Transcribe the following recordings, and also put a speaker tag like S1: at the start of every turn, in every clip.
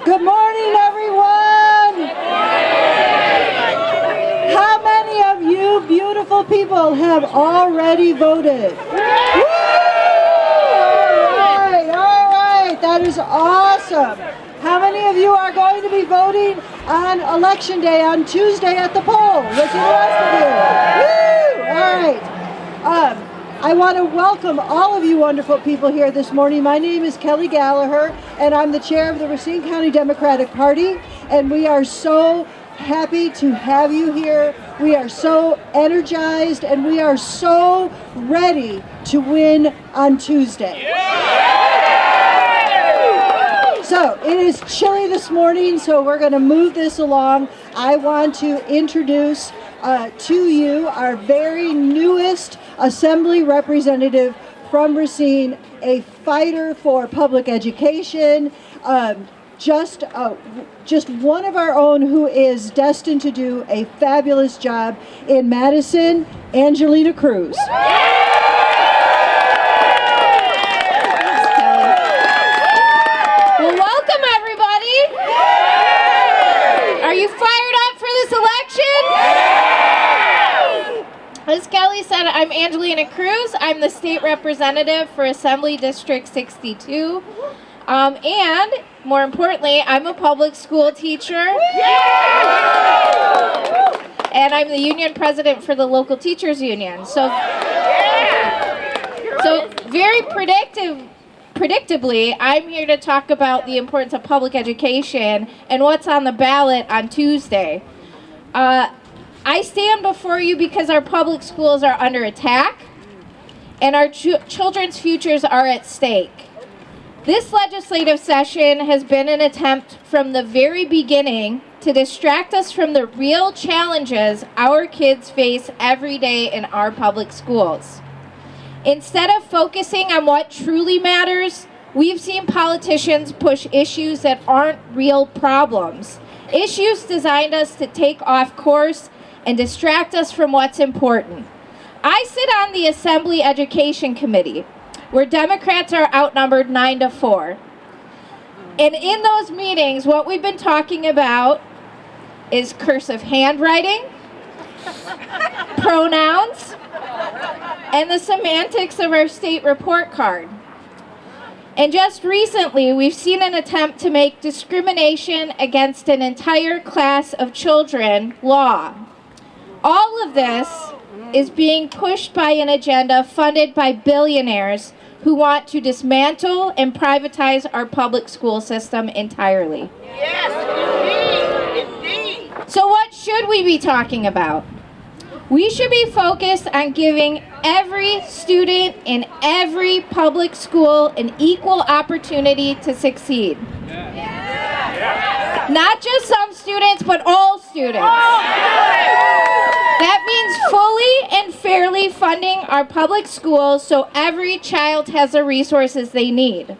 S1: Good morning, everyone. How many of you beautiful people have already voted? Woo! All right, that is awesome. How many of you are going to be voting on Election Day on Tuesday at the poll? Look at the rest of you. Woo! All right. I want to welcome all of you wonderful people here this morning. My name is Kelly Gallagher, and I'm the chair of the Racine County Democratic Party, and we are so happy to have you here. We are so energized, and we are so ready to win on Tuesday. So it is chilly this morning, so we're going to move this along. I want to introduce to you our very newest Assembly representative from Racine, a fighter for public education, just one of our own who is destined to do a fabulous job in Madison, Angelina Cruz.
S2: Well, welcome everybody. Are you fired up for this election? As Kelly said, I'm Angelina Cruz. I'm the state representative for Assembly District 62. And more importantly, I'm a public school teacher. And I'm the union president for the local teachers union. So very predictably, I'm here to talk about the importance of public education and what's on the ballot on Tuesday. I stand before you because our public schools are under attack and our children's futures are at stake. This legislative session has been an attempt from the very beginning to distract us from the real challenges our kids face every day in our public schools. Instead of focusing on what truly matters, we've seen politicians push issues that aren't real problems, issues designed us to take off course and distract us from what's important. I sit on the Assembly Education Committee, where Democrats are outnumbered 9-4. And in those meetings, what we've been talking about is cursive handwriting, pronouns, and the semantics of our state report card. And just recently, we've seen an attempt to make discrimination against an entire class of children law. All of this is being pushed by an agenda funded by billionaires who want to dismantle and privatize our public school system entirely.
S3: Yes, indeed.
S2: So what should we be talking about? We should be focused on giving every student in every public school an equal opportunity to succeed. Not just some students, but all students. That means fully and fairly funding our public schools so every child has the resources they need.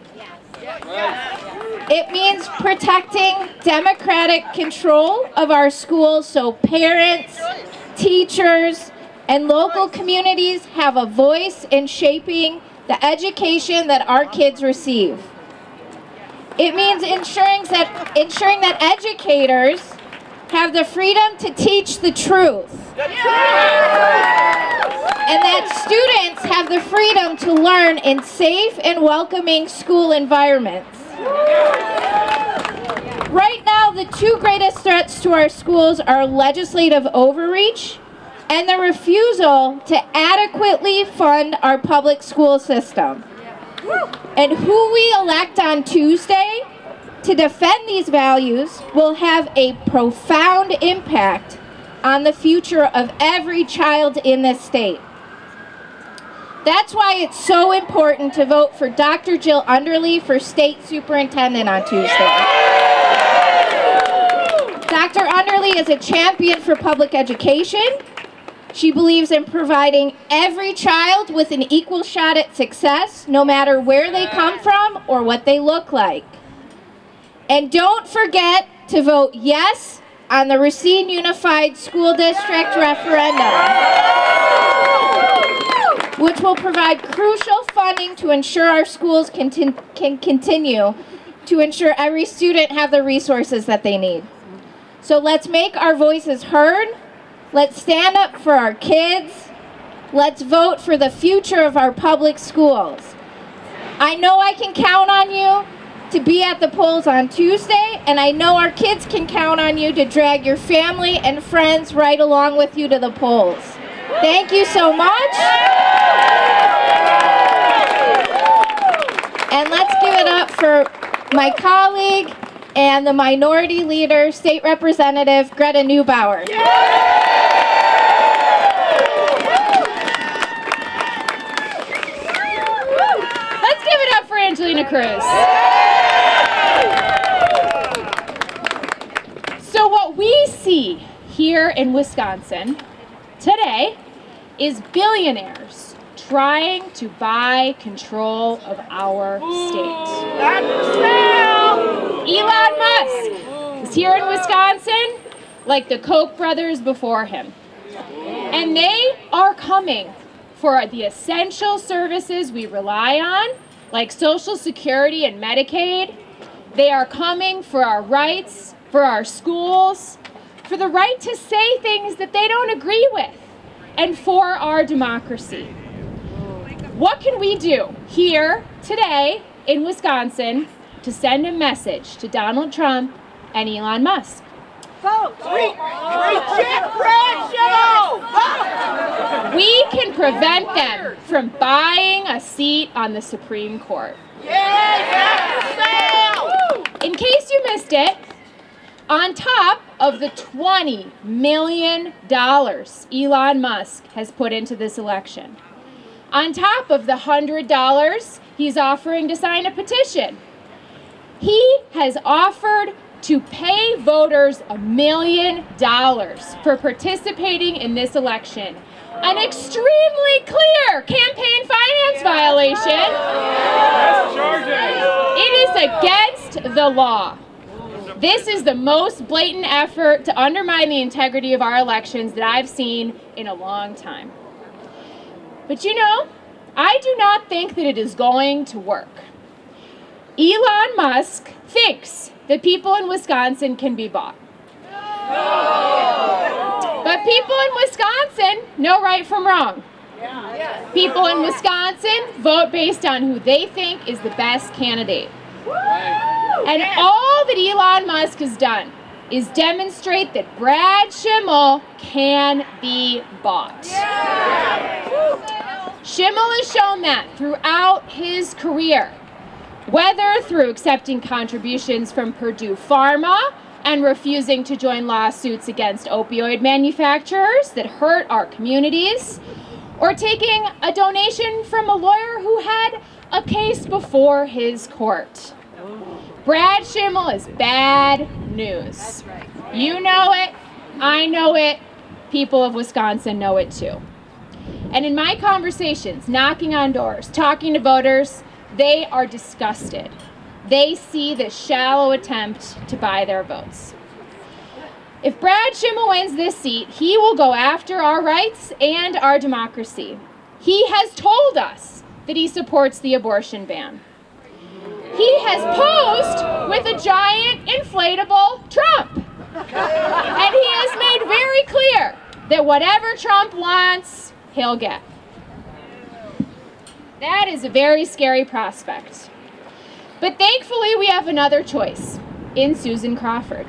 S2: It means protecting democratic control of our schools so parents, teachers, and local communities have a voice in shaping the education that our kids receive. It means ensuring that educators have the freedom to teach the truth. And that students have the freedom to learn in safe and welcoming school environments. Right now, the two greatest threats to our schools are legislative overreach and the refusal to adequately fund our public school system. And who we elect on Tuesday to defend these values will have a profound impact on the future of every child in this state. That's why it's so important to vote for Dr. Jill Underly for State Superintendent on Tuesday. Dr. Underly is a champion for public education. She believes in providing every child with an equal shot at success, no matter where they come from or what they look like. And don't forget to vote yes on the Racine Unified School District referendum, which will provide crucial funding to ensure our schools can continue to ensure every student have the resources that they need. So let's make our voices heard. Let's stand up for our kids. Let's vote for the future of our public schools. I know I can count on you to be at the polls on Tuesday, and I know our kids can count on you to drag your family and friends right along with you to the polls. Thank you so much. And let's give it up for my colleague and the minority leader, State Representative Greta Neubauer.
S4: Let's give it up for Angelina Cruz. So what we see here in Wisconsin today is billionaires trying to buy control of our state. Elon Musk is here in Wisconsin like the Koch brothers before him. And they are coming for the essential services we rely on, like Social Security and Medicaid. They are coming for our rights, for our schools, for the right to say things that they don't agree with, and for our democracy. What can we do here today in Wisconsin to send a message to Donald Trump and Elon Musk?
S1: Vote.
S4: We can prevent them from buying a seat on the Supreme Court. In case you missed it, on top of the $20 million Elon Musk has put into this election, on top of the $100 he's offering to sign a petition, he has offered to pay voters $1 million for participating in this election. An extremely clear campaign finance violation. It is against the law. This is the most blatant effort to undermine the integrity of our elections that I've seen in a long time. But you know, I do not think that it is going to work. Elon Musk thinks that people in Wisconsin can be bought. But people in Wisconsin know right from wrong. People in Wisconsin vote based on who they think is the best candidate. And all that Elon Musk has done is demonstrate that Brad Schimmel can be bought. Schimmel has shown that throughout his career, whether through accepting contributions from Purdue Pharma and refusing to join lawsuits against opioid manufacturers that hurt our communities, or taking a donation from a lawyer who had a case before his court. Brad Schimmel is bad news. You know it, I know it, people of Wisconsin know it too. And in my conversations, knocking on doors, talking to voters, they are disgusted. They see this shallow attempt to buy their votes. If Brad Schimmel wins this seat, he will go after our rights and our democracy. He has told us that he supports the abortion ban. He has posed with a giant inflatable Trump. And he has made very clear that whatever Trump wants, he'll get. That is a very scary prospect. But thankfully, we have another choice in Susan Crawford.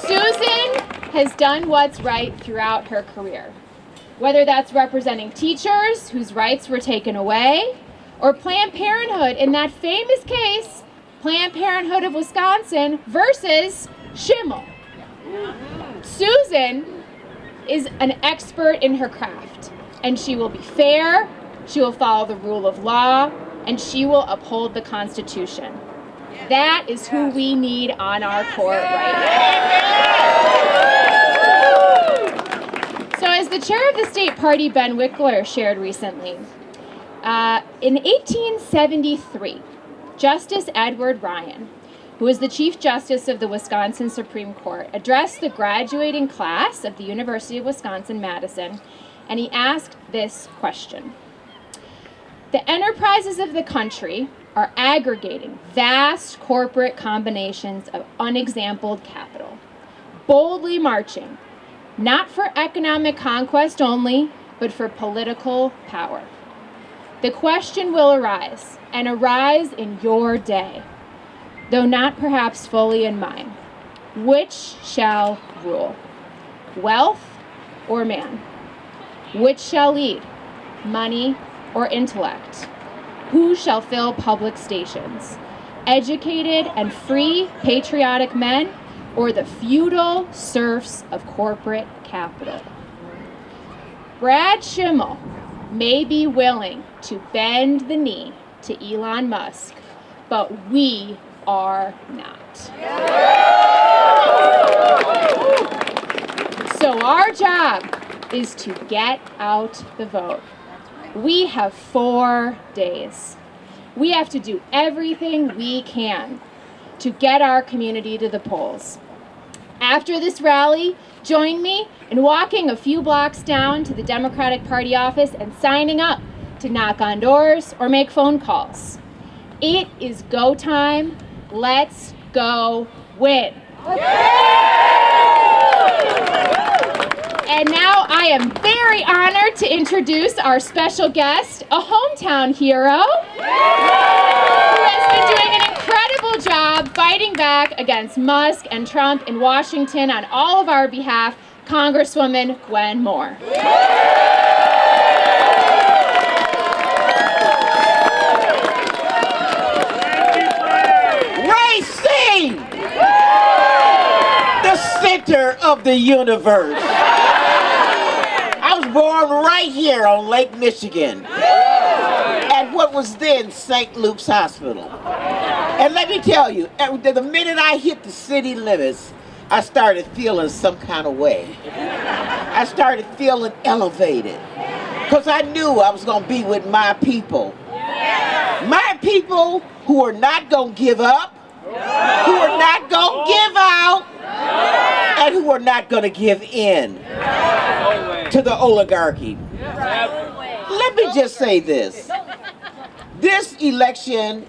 S4: Susan has done what's right throughout her career, whether that's representing teachers whose rights were taken away, or Planned Parenthood in that famous case, Planned Parenthood of Wisconsin versus Schimmel. Susan is an expert in her craft, and she will be fair, she will follow the rule of law, and she will uphold the Constitution. That is who we need on our court right now. So as the chair of the state party, Ben Wickler, shared recently, in 1873, Justice Edward Ryan, who was the Chief Justice of the Wisconsin Supreme Court, addressed the graduating class of the University of Wisconsin-Madison, and he asked this question: The enterprises of the country are aggregating vast corporate combinations of unexampled capital, boldly marching, not for economic conquest only, but for political power. The question will arise, and arise in your day, though not perhaps fully in mine. Which shall rule? Wealth or man? Which shall lead? Money or intellect? Who shall fill public stations? Educated and free patriotic men, or the feudal serfs of corporate capital? Brad Schimmel may be willing to bend the knee to Elon Musk, but we are not. So our job is to get out the vote. We have 4 days. We have to do everything we can to get our community to the polls. After this rally, join me in walking a few blocks down to the Democratic Party office and signing up to knock on doors or make phone calls. It is go time. Let's go win. And now I am very honored to introduce our special guest, a hometown hero, who has been doing an incredible job fighting back against Musk and Trump in Washington on all of our behalf, Congresswoman Gwen Moore.
S3: Racine! The center of the universe. I was born right here on Lake Michigan at what was then St. Luke's Hospital. And let me tell you, the minute I hit the city limits, I started feeling some kind of way. I started feeling elevated because I knew I was going to be with my people. My people who are not going to give up, who are not going to give out, and who are not going to give in to the oligarchy. Let me just say this. This election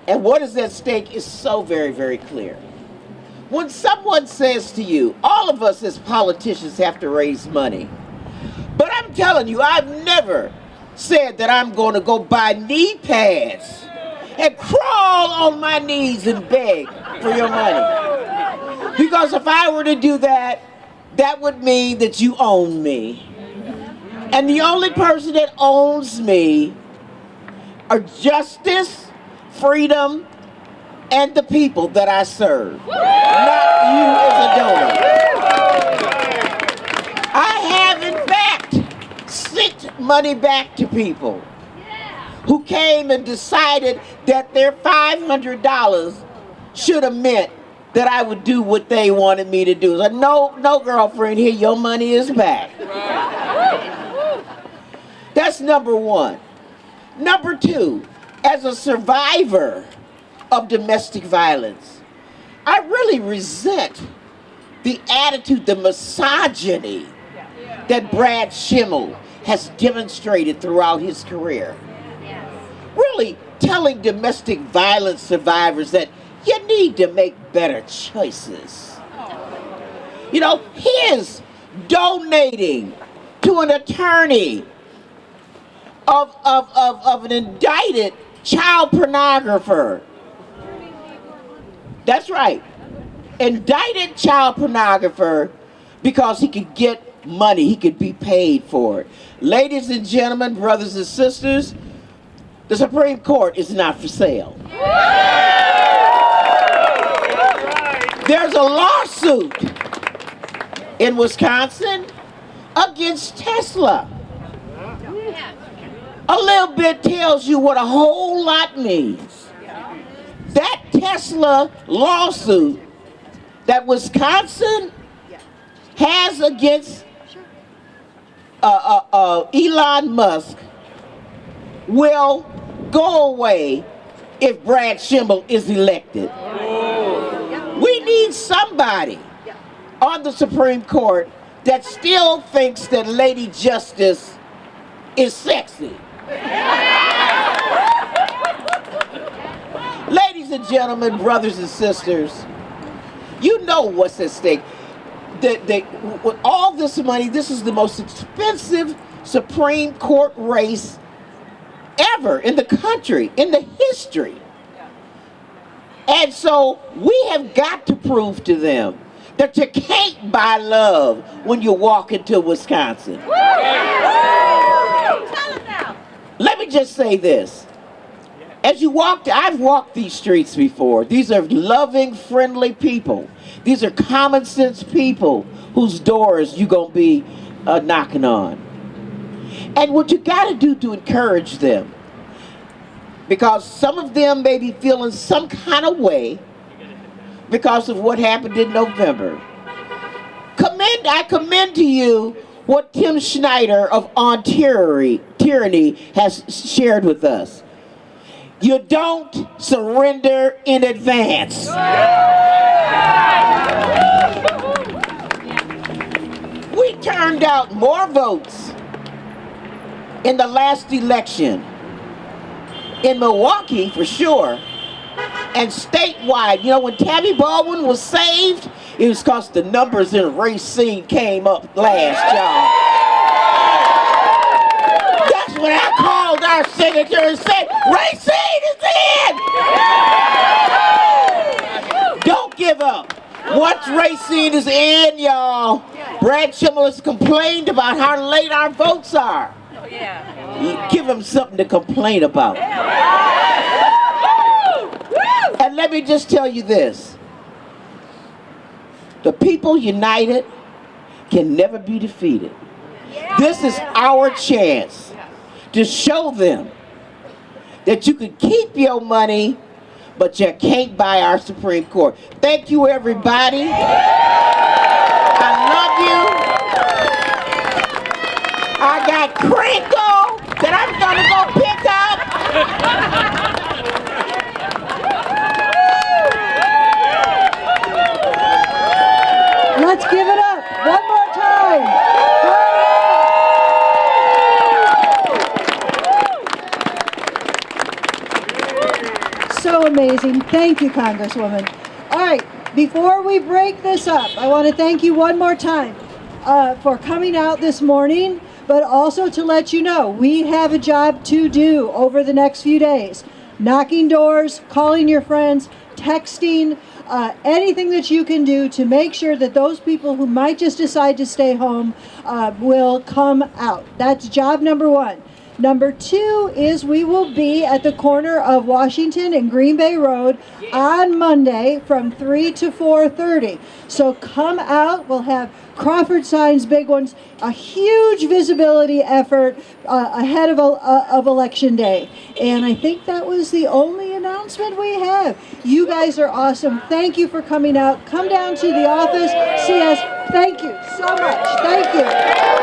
S3: and what is at stake is so very, very clear. When someone says to you, all of us as politicians have to raise money, but I'm telling you, I've never said that I'm going to go buy knee pads and crawl on my knees and beg for your money. Because if I were to do that, that would mean that you own me. And the only person that owns me are justice, freedom, and the people that I serve. Not you as a donor. I have, in fact, sent money back to people who came and decided that their $500 should have meant that I would do what they wanted me to do. Like, no, girlfriend, here, your money is back. That's number one. Number two, as a survivor of domestic violence, I really resent the attitude, the misogyny that Brad Schimmel has demonstrated throughout his career. Really telling domestic violence survivors that you need to make better choices. You know, his donating to an attorney of an indicted child pornographer. That's right. Indicted child pornographer because he could get money, he could be paid for it. Ladies and gentlemen, brothers and sisters, the Supreme Court is not for sale. There's a lawsuit in Wisconsin against Tesla. A little bit tells you what a whole lot means. That Tesla lawsuit that Wisconsin has against Elon Musk will go away if Brad Schimmel is elected. We need somebody on the Supreme Court that still thinks that Lady Justice is sexy. Ladies and gentlemen, brothers and sisters, you know what's at stake. With all this money, this is the most expensive Supreme Court race ever in the country, in the history. And so we have got to prove to them that you can't buy love when you walk into Wisconsin. Let me just say this. As you walk, I've walked these streets before. These are loving, friendly people. These are common sense people whose doors you're going to be knocking on. And what you got to do to encourage them, because some of them may be feeling some kind of way because of what happened in November. I commend to you what Tim Schneider of On Tyranny has shared with us. You don't surrender in advance. We turned out more votes in the last election in Milwaukee for sure, and statewide. You know, when Tammy Baldwin was saved, it was because the numbers in Racine came up last, y'all. That's when I called our senator and said, Racine is in! Don't give up. Once Racine is in, y'all, Brad Schimmel has complained about how late our votes are. You give him something to complain about. And let me just tell you this. The people united can never be defeated. This is our chance to show them that you can keep your money, but you can't buy our Supreme Court. Thank you, everybody. I love you. I got crinkle that I'm gonna go pick up.
S1: Let's give it up one more time. So amazing. Thank you, Congresswoman. All right, before we break this up, I want to thank you one more time for coming out this morning, but also to let you know we have a job to do over the next few days. Knocking doors, calling your friends, texting, anything that you can do to make sure that those people who might just decide to stay home will come out. That's job number one. Number two is we will be at the corner of Washington and Green Bay Road on Monday from 3 to 4:30. So come out. We'll have Crawford signs, big ones, a huge visibility effort ahead of Election Day. And I think that was the only announcement we have. You guys are awesome. Thank you for coming out. Come down to the office, see us. Thank you so much. Thank you.